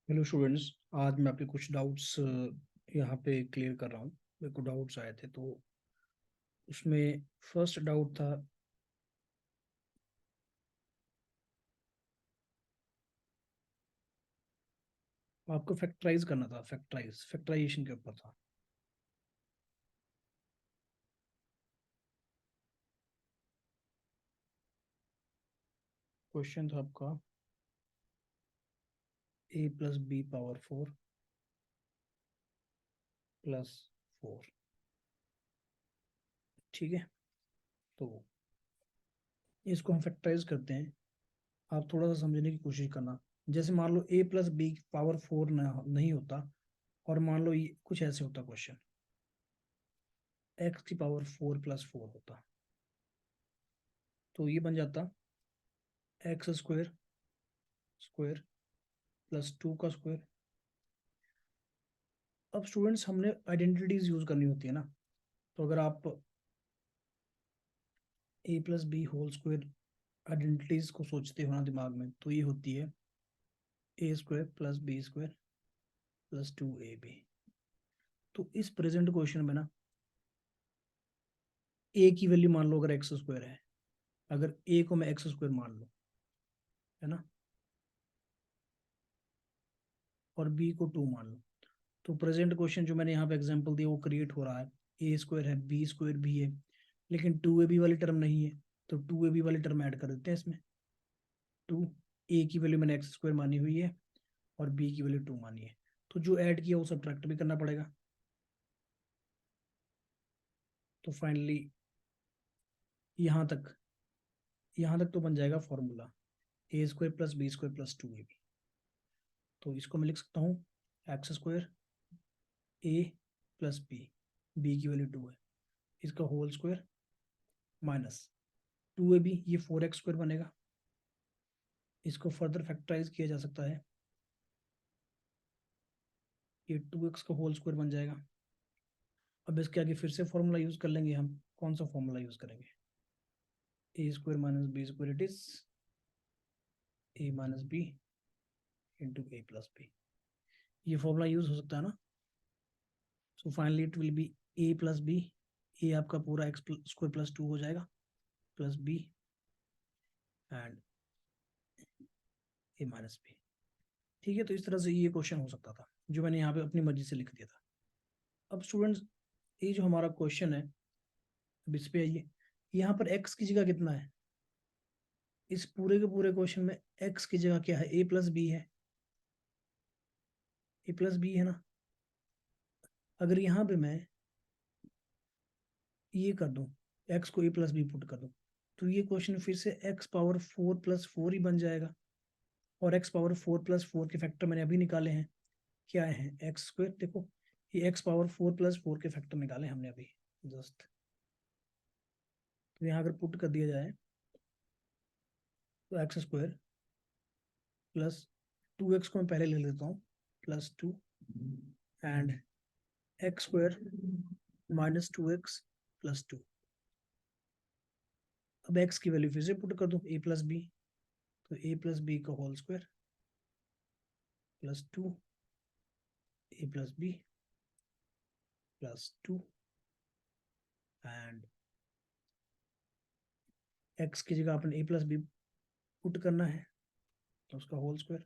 Hello students. आज मैं आपके कुछ डाउट्स यहाँ पे क्लियर कर रहा हूँ। मेरे को डाउट्स आए थे तो उसमें फर्स्ट डाउट था। आपको फैक्टराइज करना था, फैक्टराइजेशन के ऊपर था। क्वेश्चन था आपका a+b⁴ +4। ठीक है, तो इसको हम फैक्टराइज करते हैं। आप थोड़ा सा समझने की कोशिश करना। जैसे मान लो a+b⁴ नहीं होता, और मान लो ये कुछ ऐसे होता क्वेश्चन, x⁴ होता, तो ये बन जाता x² स्क्वायर +2 का स्क्वायर। अब स्टूडेंट्स, हमने आइडेंटिटीज यूज करनी होती है ना। तो अगर आप a+b² आइडेंटिटीज को सोचते हो ना दिमाग में, तो ये होती है a² + b² + 2ab। तो इस प्रेजेंट क्वेश्चन में ना, a की वैल्यू मान लो अगर x² है, अगर a को मैं x² मान लो, है ना, और b को 2 मान लो, तो प्रेजेंट क्वेश्चन जो मैंने यहाँ पे एग्जांपल दिया वो क्रिएट हो रहा है। a² है, b² भी है, लेकिन 2ab वाली टर्म नहीं है। तो 2ab वाली टर्म ऐड कर देते हैं इसमें। 2, a की वैल्यू मैंने x² मानी हुई है और b की वैल्यू 2 मानी है, तो जो ऐड किया वो सब्ट्रैक्ट भी करना पड़ेगा। तो फाइनली यहाँ तक यहाँ तक तो बन जाएगा फॉर्मूला a² + b² + 2ab। तो इसको मैं लिख सकता हूँ x² a + b की वैल्यू 2 है, इसका होल स्क्वायर माइनस 2ab, ये 4x² बनेगा। इसको फर्दर फैक्टराइज किया जा सकता है, ये 2x का होल स्क्वायर बन जाएगा। अब इसके आगे फिर से फॉर्मूला यूज कर लेंगे हम। कौन सा फॉर्मूला यूज करेंगे? a² - b² it is a - b into a+b। ये फॉर्मूला यूज हो सकता है ना। So finally it will B a+b। ए आपका पूरा x² + 2 हो जाएगा, plus b and a - b। ठीक है, तो इस तरह से ये क्वेश्चन हो सकता था जो मैंने यहाँ पे अपनी मर्जी से लिख दिया था। अब स्टूडेंट्स, ये जो हमारा क्वेश्चन है, अब इस पे आइए। यहाँ पर x की जगह कितना है? इस पूरे के पूरे क्वेश्चन में x की जगह क्या है? a+b है, a+b है ना। अगर यहाँ पे मैं ये कर दूं, x को a+b पुट कर दूं, तो ये क्वेश्चन फिर से x⁴ + 4 ही बन जाएगा। और x⁴ + 4 के फैक्टर मैंने अभी निकाले हैं, क्या है? x²। देखो, ये x⁴ + 4 के फैक्टर निकाले हमने अभी जस्ट। तो यहाँ अगर पुट कर दिया जाए तो x² + 2x को मैं पहले ले लेता हूँ, +2 एंड x² - 2x + 2। अब x की वैल्यू फिर से पुट कर दो, a+b, तो a+b का whole square +2 a+b +2 and x की जगह अपन a+b पुट करना है, तो उसका होल स्क्वायर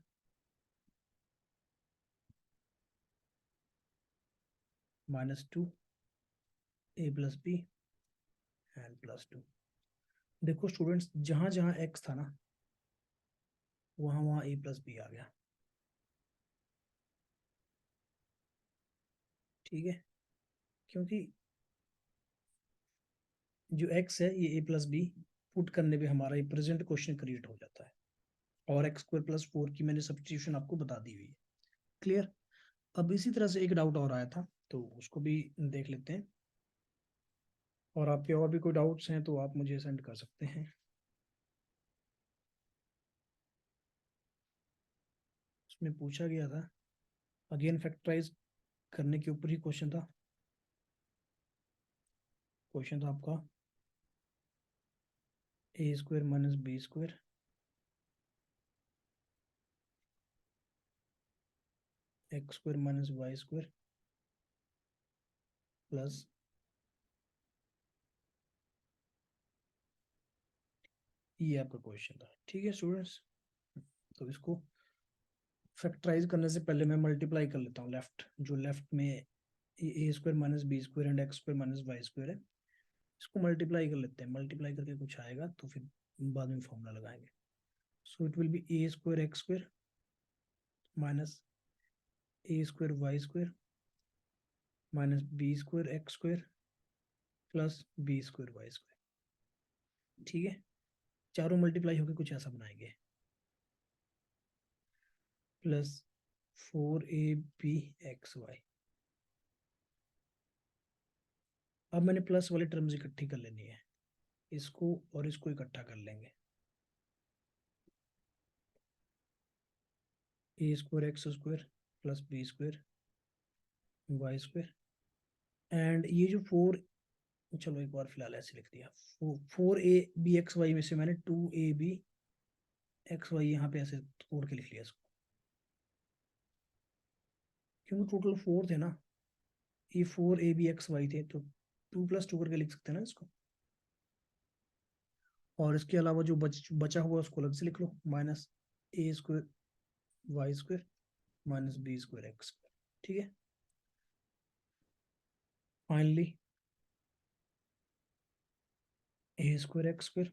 -2 a+b एंड +2। देखो स्टूडेंट्स, जहां जहां x था ना, वहां वहां a+b आ गया। ठीक है, क्योंकि जो x है ये a+b पुट करने पे हमारा ये प्रेजेंट क्वेश्चन क्रिएट हो जाता है। और x² + 4 की मैंने सब्स्टिट्यूशन आपको बता दी हुई है। क्लियर? अब इसी तरह से एक डाउट और आया था, तो उसको भी देख लेते हैं। और आपके और भी कोई डाउट्स हैं तो आप मुझे सेंड कर सकते हैं। उसमें पूछा गया था, अगेन फैक्टराइज करने के ऊपर ही क्वेश्चन था। क्वेश्चन था आपका a² - b² x square minus Y square plus ये आपका क्वेश्चन था। ठीक है स्टूडेंट्स, तो इसको फैक्टराइज करने से पहले मैं मल्टीप्लाई कर लेता हूँ लेफ्ट, जो लेफ्ट में A square minus B square and X square minus Y square है, इसको मल्टीप्लाई कर लेते हैं। मल्टीप्लाई करके कुछ आएगा तो फिर बाद में फॉर्मूला लगाएंगे। So it will be a square x square minus A square Y square minus B square x square plus B square Y square. ठीक है, चारों मल्टीप्लाई होकर कुछ ऐसा बनाएंगे, प्लस 4ab(x, y). अब मैंने प्लस वाली टर्म्स इकट्ठी कर लेनी है, इसको और इसको इकट्ठा कर लेंगे। A square x square plus B square Y square and ये जो फोर, चलो एक बार फिलहाल ऐसे लिख दिया, 4ab(x, y) में से मैंने 2ab(x, y) यहाँ पे ऐसे तोड़ के लिख लिया इसको, क्योंकि टोटल 4 थे ना, ये 4ab(x, y) थे, तो 2 + 2 करके लिख सकते हैं ना इसको। और इसके अलावा जो बचा हुआ उसको अलग से लिख लो, माइनस ए square Y square minus B square x square. ठीक है, finally A square x square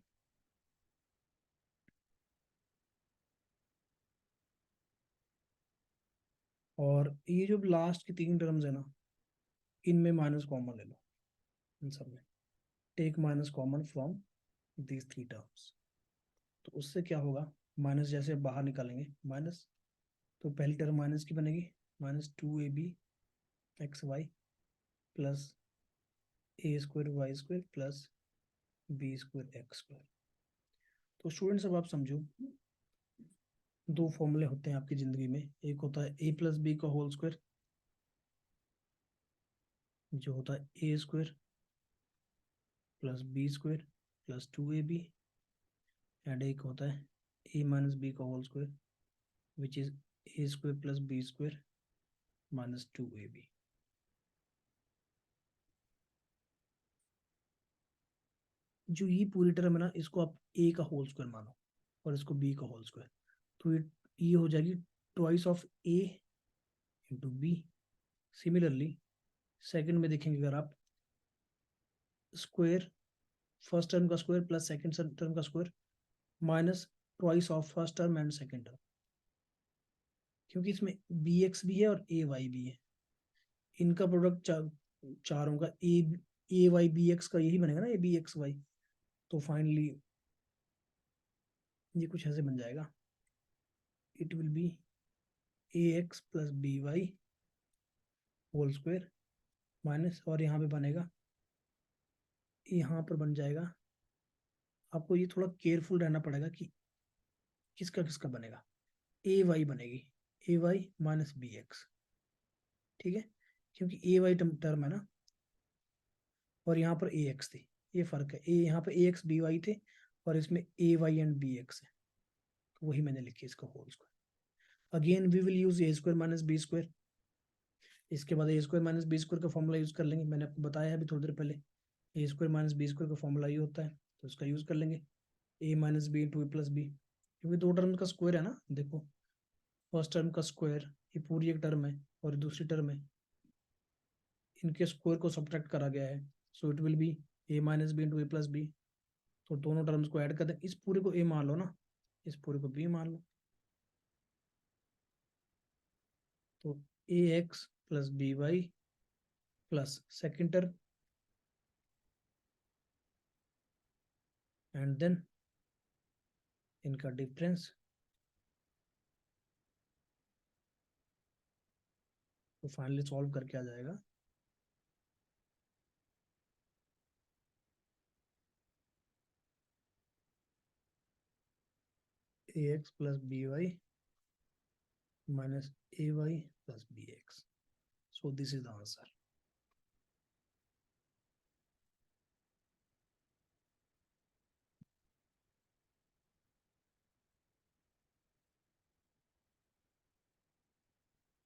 और ये जो लास्ट की 3 टर्म्स है ना, इनमें माइनस कॉमन ले लो, इन सब में take minus common from these 3 terms. तो उससे क्या होगा, माइनस जैसे बाहर निकालेंगे माइनस, तो पहली टर्म माइनस की बनेगी, -2ab(x, y) plus A square Y square plus B square x square. तो स्टूडेंट्स अब आप समझो, 2 फॉर्मूले होते हैं आपकी जिंदगी में, एक होता है a + b का होल स्क्वायर, जो होता है A square plus B square plus 2ab, and एक होता है a - b का whole square which is A square plus B square minus 2ab। जो ये पूरी टर्म है ना, इसको आप a का होल स्क्वायर मानो और इसको b का होल स्क्वायर, तो ये हो जाएगी twice of a into b. Similarly second में देखेंगे, अगर आप स्क्वायर फर्स्ट टर्म का स्क्वायर प्लस सेकंड टर्म का square minus twice of first term and second term, क्योंकि इसमें बी एक्स भी है और ए वाई भी है, इनका प्रोडक्ट चारों का ए वाई बी एक्स का यही बनेगा ना, ए बी एक्स वाई। तो फाइनली ये कुछ ऐसे बन जाएगा, it will be a x plus B y whole square minus, और यहाँ पे बनेगा, यहाँ पर बन जाएगा, आपको ये थोड़ा केयरफुल रहना पड़ेगा कि किसका किसका बनेगा, ए वाई बनेगी, ए वाई माइनस बी एक्स। ठीक है, क्योंकि ए वाई टर्म है ना, और यहाँ पर ए एक्स थी, ये फर्क है, ए यहाँ पे ए एक्स बी वाई थे और इसमें a y and b x है, तो वही मैंने लिखी इसका whole square. Again we will use a square minus B square, इसके बाद a square minus B square का फॉर्मूला यूज कर लेंगे, मैंने आपको बताया है अभी थोड़ी देर पहले, ए स्क्वायर माइनस बी स्क्वायर का फॉर्मूला ये होता है, तो इसका यूज कर लेंगे, ए minus b into a plus B, क्योंकि 2 टर्म का स्क्वायर है ना, देखो फर्स्ट टर्म का स्क्वायर, ये पूरी एक टर्म है और दूसरी टर्म है, इनके स्क्वायर को सब्ट्रैक्ट करा गया है, so it will be a minus b into a plus b. तो दोनों टर्म्स को ऐड कर दें, इस पूरे को ए मान लो ना, इस पूरे को बी मान लो, तो A x plus B Y plus second term and then इनका डिफरेंस, तो फाइनली सॉल्व करके आ जाएगा A x plus B Y minus ay plus bx. So this is the answer.